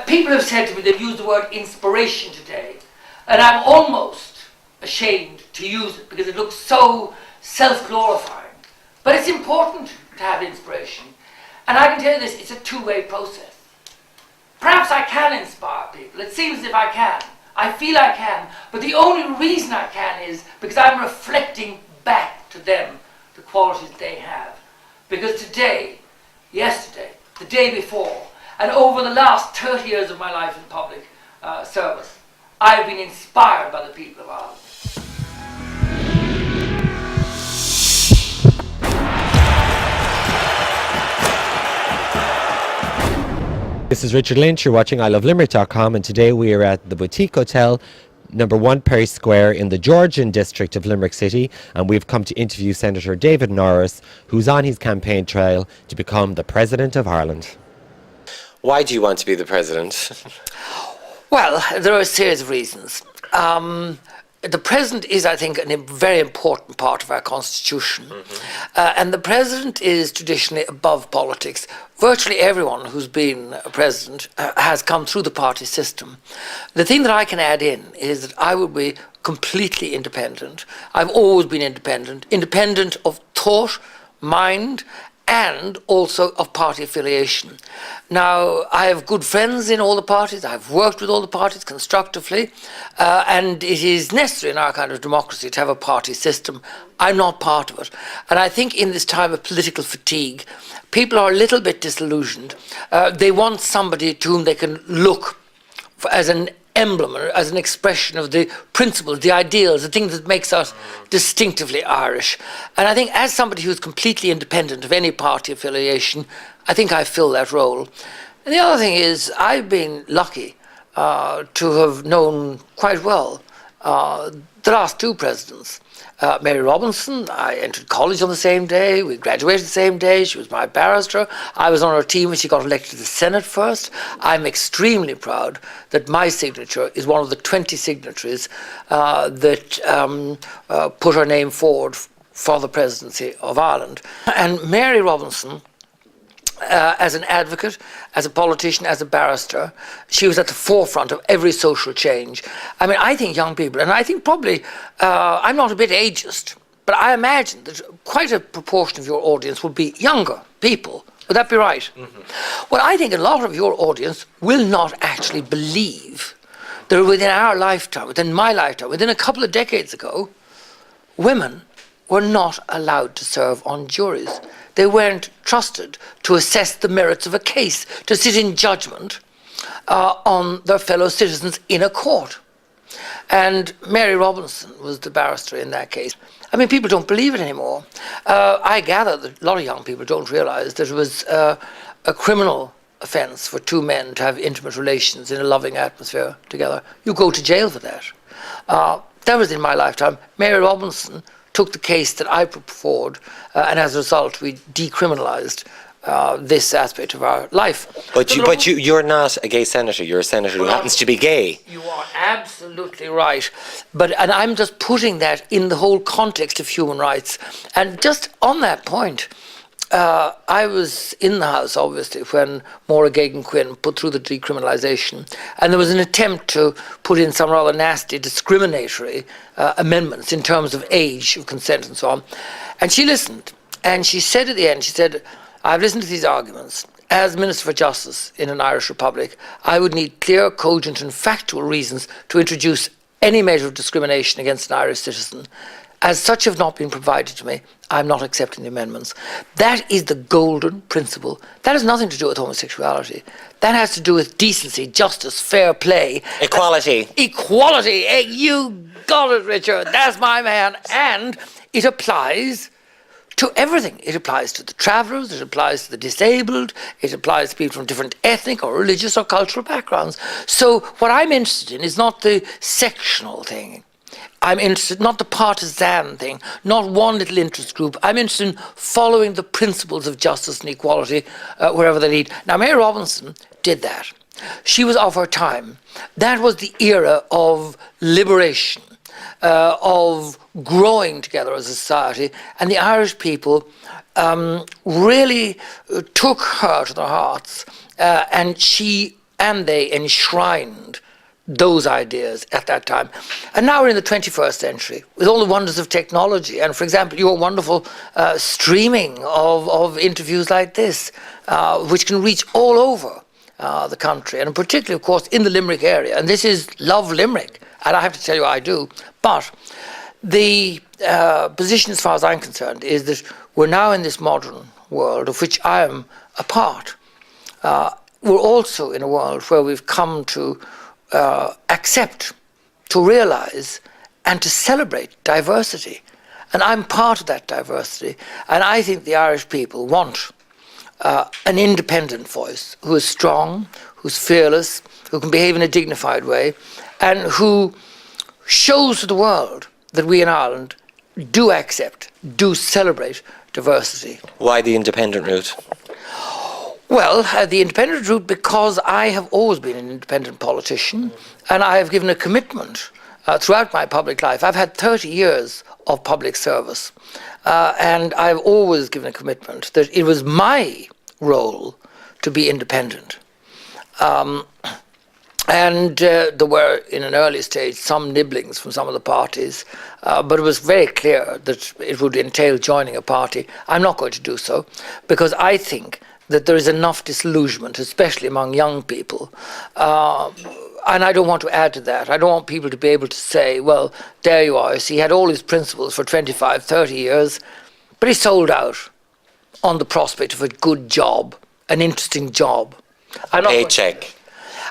People have said to me they've used the word inspiration today, and I'm almost ashamed to use it because it looks so self-glorifying. But it's important to have inspiration. And I can tell you this, it's a two-way process. Perhaps I can inspire people. It seems as if I can. I feel I can. But the only reason I can is because I'm reflecting back to them the qualities they have. Because today, yesterday, the day before, and over the last 30 years of my life in public service, I've been inspired by the people of Ireland. This is Richard Lynch, you're watching ilovelimerick.com, and today we are at the Boutique Hotel, number 1 Perry Square in the Georgian district of Limerick City, and we've come to interview Senator David Norris, who's on his campaign trail to become the President of Ireland. Why do you want to be the President? Well, there are a series of reasons. The President is, I think, a very important part of our Constitution. And the President is traditionally above politics. Virtually everyone who's been a President has come through the party system. The thing that I can add in is that I would be completely independent. I've always been independent of thought, mind, and also of party affiliation. Now, I have good friends in all the parties. I've worked with all the parties constructively, and it is necessary in our kind of democracy to have a party system. I'm not part of it. And I think in this time of political fatigue, people are a little bit disillusioned. They want somebody to whom they can look as an emblem, as an expression of the principles, the ideals, the things that makes us distinctively Irish. And I think as somebody who's completely independent of any party affiliation, I think I fill that role. And the other thing is I've been lucky to have known quite well the last two presidents. Mary Robinson, I entered college on the same day, we graduated the same day, she was my barrister, I was on her team when she got elected to the Senate first. I'm extremely proud that my signature is one of the 20 signatories that put her name forward for the presidency of Ireland. And Mary Robinson, as an advocate, as a politician, as a barrister, she was at the forefront of every social change. I mean, I think young people, and I think probably, I'm not a bit ageist, but I imagine that quite a proportion of your audience will be younger people. Would that be right? Well, I think a lot of your audience will not actually believe that within our lifetime, within my lifetime, within a couple of decades ago, women were not allowed to serve on juries. They weren't trusted to assess the merits of a case, to sit in judgment on their fellow citizens in a court. And Mary Robinson was the barrister in that case. I mean, people don't believe it anymore. I gather that a lot of young people don't realise that it was a criminal offence for two men to have intimate relations in a loving atmosphere together. You go to jail for that. That was in my lifetime. Mary Robinson took the case that I put forward, and as a result, we decriminalised this aspect of our life. But you're not a gay senator. You're a senator who happens to be gay. You are absolutely right. And I'm just putting that in the whole context of human rights. And just on that point, I was in the House, obviously, when Maura Geoghegan-Quinn put through the decriminalisation, and there was an attempt to put in some rather nasty discriminatory amendments in terms of age of consent and so on. And she listened, and she said at the end, she said, I've listened to these arguments. As Minister for Justice in an Irish Republic, I would need clear, cogent and factual reasons to introduce any measure of discrimination against an Irish citizen. As such have not been provided to me, I'm not accepting the amendments. That is the golden principle. That has nothing to do with homosexuality. That has to do with decency, justice, fair play. Equality. Equality. Hey, you got it, Richard. That's my man. And it applies to everything. It applies to the travellers, it applies to the disabled, it applies to people from different ethnic or religious or cultural backgrounds. So what I'm interested in is not the sectional thing. I'm interested, not the partisan thing, not one little interest group. I'm interested in following the principles of justice and equality wherever they lead. Now, Mary Robinson did that. She was of her time. That was the era of liberation, of growing together as a society, and the Irish people really took her to their hearts, and she and they enshrined those ideas at that time. And now we're in the 21st century with all the wonders of technology. And for example, your wonderful streaming of interviews like this, which can reach all over the country, and particularly, of course, in the Limerick area. And this is love Limerick, and I have to tell you I do. But the position, as far as I'm concerned, is that we're now in this modern world of which I am a part. We're also in a world where we've come to accept, to realize, and to celebrate diversity. And I'm part of that diversity. And I think the Irish people want an independent voice who is strong, who's fearless, who can behave in a dignified way, and who shows to the world that we in Ireland do accept, do celebrate diversity. Why the independent route? Well, the independent route because I have always been an independent politician, and I have given a commitment throughout my public life. I've had 30 years of public service, and I've always given a commitment that it was my role to be independent. And there were, in an early stage, some nibblings from some of the parties, but it was very clear that it would entail joining a party. I'm not going to do so, because I think that there is enough disillusionment, especially among young people. And I don't want to add to that. I don't want people to be able to say, well, there you are. He had all his principles for 25, 30 years, but he sold out on the prospect of a good job, an interesting job. Paycheck.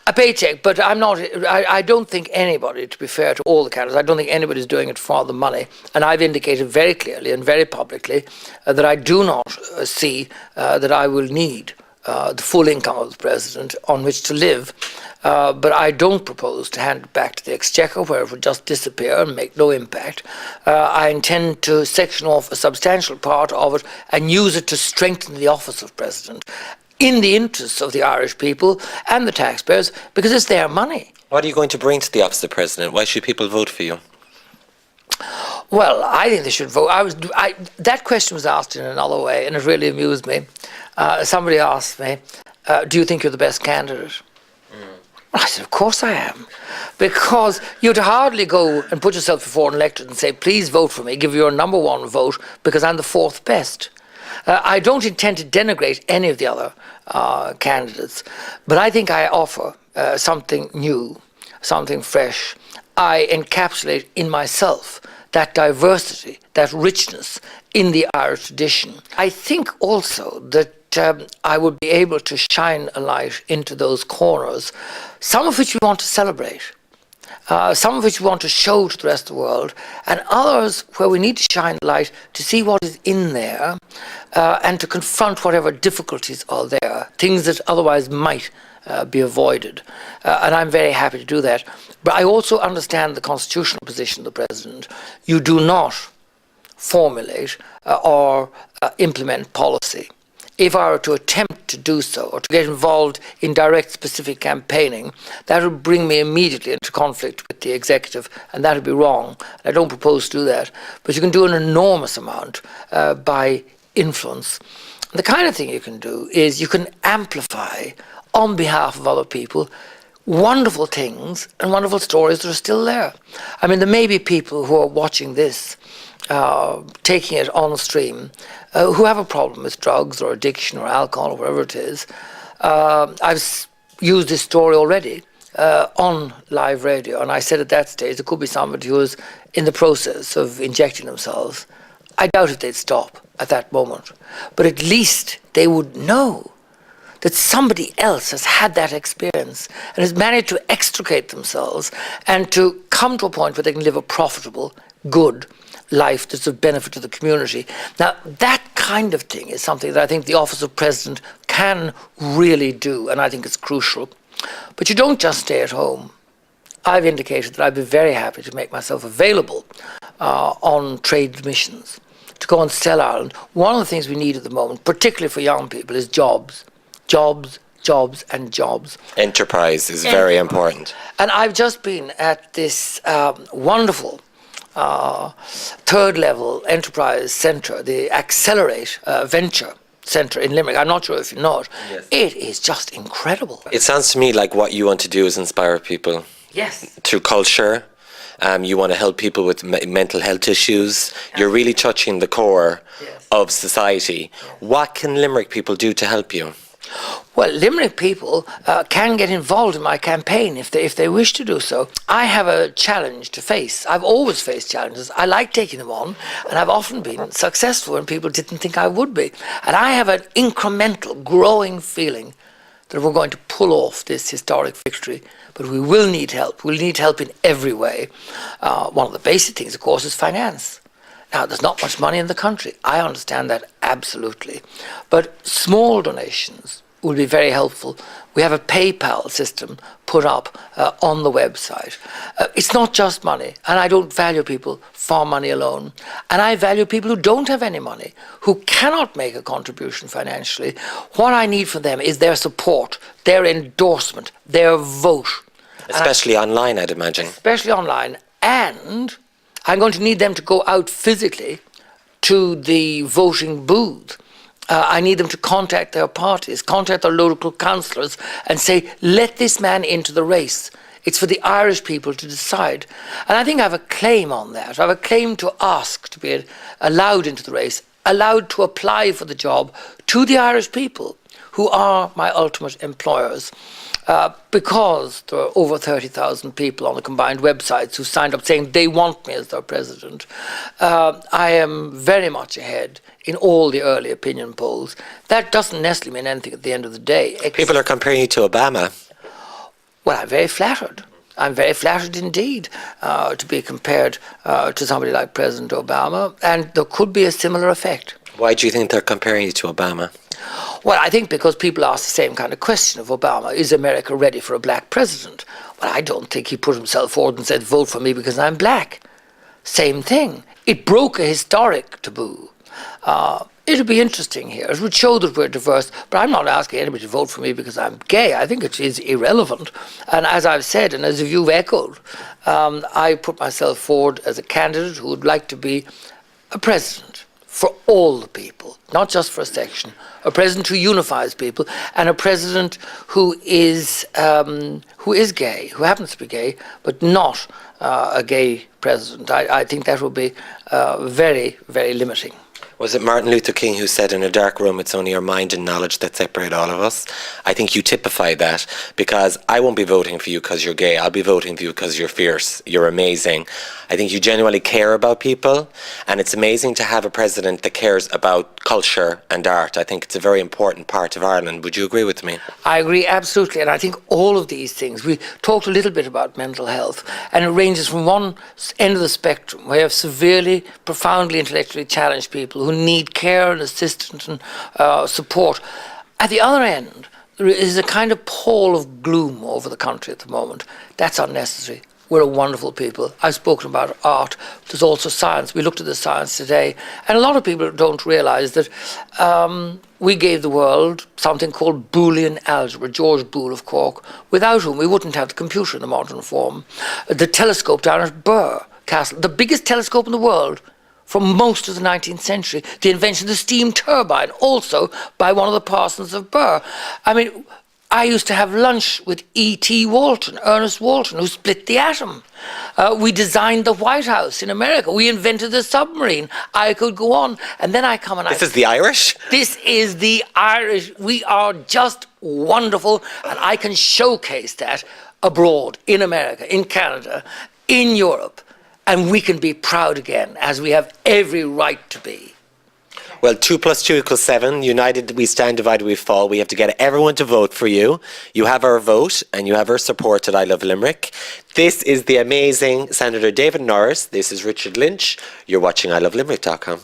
A paycheck, but I don't think anybody, to be fair to all the candidates, I don't think anybody's doing it for the money. And I've indicated very clearly and very publicly that I do not see that I will need the full income of the president on which to live. But I don't propose to hand it back to the Exchequer, where it would just disappear and make no impact. I intend to section off a substantial part of it and use it to strengthen the office of president, in the interests of the Irish people and the taxpayers, because it's their money. What are you going to bring to the office of president? Why should people vote for you? Well, I think they should vote. That question was asked in another way, and it really amused me. Somebody asked me, do you think you're the best candidate? I said, of course I am. Because you'd hardly go and put yourself before an electorate and say, please vote for me, give your number one vote, because I'm the fourth best. I don't intend to denigrate any of the other candidates, but I think I offer something new, something fresh. I encapsulate in myself that diversity, that richness in the Irish tradition. I think also that I would be able to shine a light into those corners, some of which we want to celebrate, some of which we want to show to the rest of the world, and others where we need to shine a light to see what is in there and to confront whatever difficulties are there, things that otherwise might be avoided. And I'm very happy to do that. But I also understand the constitutional position of the president. You do not formulate or implement policy. If I were to attempt to do so, or to get involved in direct specific campaigning, that would bring me immediately into conflict with the executive, and that would be wrong. I don't propose to do that. But you can do an enormous amount by influence. The kind of thing you can do is you can amplify, on behalf of other people, wonderful things and wonderful stories that are still there. I mean, there may be people who are watching this, taking it on stream, who have a problem with drugs or addiction or alcohol or whatever it is. I've used this story already on live radio, and I said at that stage there could be somebody who was in the process of injecting themselves. I doubt if they'd stop at that moment, but at least they would know that somebody else has had that experience and has managed to extricate themselves and to come to a point where they can live a profitable, good life that's of benefit to the community. Now, that kind of thing is something that I think the office of president can really do, and I think it's crucial. But you don't just stay at home. I've indicated that I'd be very happy to make myself available on trade missions, to go and sell Ireland. One of the things we need at the moment, particularly for young people, is jobs. Jobs, jobs and jobs. Enterprise is very important. And I've just been at this wonderful third level enterprise centre, the Accelerate venture centre in Limerick. I'm not sure if you know it. Yes. It is just incredible. It sounds to me like what you want to do is inspire people Yes. through culture. You want to help people with mental health issues. You're really touching the core Yes. of society. What can Limerick people do to help you? Well, Limerick people can get involved in my campaign if they wish to do so. I have a challenge to face. I've always faced challenges. I like taking them on, and I've often been successful when people didn't think I would be. And I have an incremental, growing feeling that we're going to pull off this historic victory, but we will need help. We'll need help in every way. One of the basic things, of course, is finance. Now, there's not much money in the country. I understand that absolutely. But small donations will be very helpful. We have a PayPal system put up on the website. It's not just money, and I don't value people for money alone. And I value people who don't have any money, who cannot make a contribution financially. What I need from them is their support, their endorsement, their vote. Especially online, I'd imagine. Especially online. And I'm going to need them to go out physically to the voting booth. I need them to contact their parties, contact their local councillors and say, let this man into the race. It's for the Irish people to decide. And I think I have a claim on that. I have a claim to ask to be allowed into the race, allowed to apply for the job to the Irish people, who are my ultimate employers. Because there are over 30,000 people on the combined websites who signed up saying they want me as their president, I am very much ahead in all the early opinion polls. That doesn't necessarily mean anything at the end of the day. People are comparing you to Obama. Well, I'm very flattered. I'm very flattered indeed to be compared to somebody like President Obama, and there could be a similar effect. Why do you think they're comparing you to Obama? Well, I think because people ask the same kind of question of Obama. Is America ready for a black president? Well, I don't think he put himself forward and said, vote for me because I'm black. Same thing. It broke a historic taboo. It'll be interesting here. It would show that we're diverse, but I'm not asking anybody to vote for me because I'm gay. I think it is irrelevant. And as I've said, and as you've echoed, I put myself forward as a candidate who would like to be a president for all the people, not just for a section, a president who unifies people, and a president who is gay, who happens to be gay, but not a gay president. I think that would be very, very limiting. Was it Martin Luther King who said, in a dark room, it's only your mind and knowledge that separate all of us? I think you typify that, because I won't be voting for you because you're gay. I'll be voting for you because you're fierce. You're amazing. I think you genuinely care about people, and it's amazing to have a president that cares about culture and art. I think it's a very important part of Ireland. Would you agree with me? I agree absolutely, and I think all of these things, we talked a little bit about mental health, and it ranges from one end of the spectrum where you have severely, profoundly intellectually challenged people who need care and assistance and support. At the other end, there is a kind of pall of gloom over the country at the moment. That's unnecessary. We're a wonderful people. I've spoken about art. There's also science. We looked at the science today, and a lot of people don't realise that we gave the world something called Boolean algebra, George Boole of Cork, without whom we wouldn't have the computer in the modern form. The telescope down at Birr Castle, the biggest telescope in the world, from most of the 19th century, the invention of the steam turbine, also by one of the parsons of Birr. I mean, I used to have lunch with E.T. Walton, Ernest Walton, who split the atom. We designed the White House in America. We invented the submarine. I could go on. And then I come and This is the Irish? This is the Irish. We are just wonderful, and I can showcase that abroad, in America, in Canada, in Europe. And we can be proud again, as we have every right to be. Well, 2 + 2 = 7. United we stand, divided we fall. We have to get everyone to vote for you. You have our vote, and you have our support at I Love Limerick. This is the amazing Senator David Norris. This is Richard Lynch. You're watching ilovelimerick.com.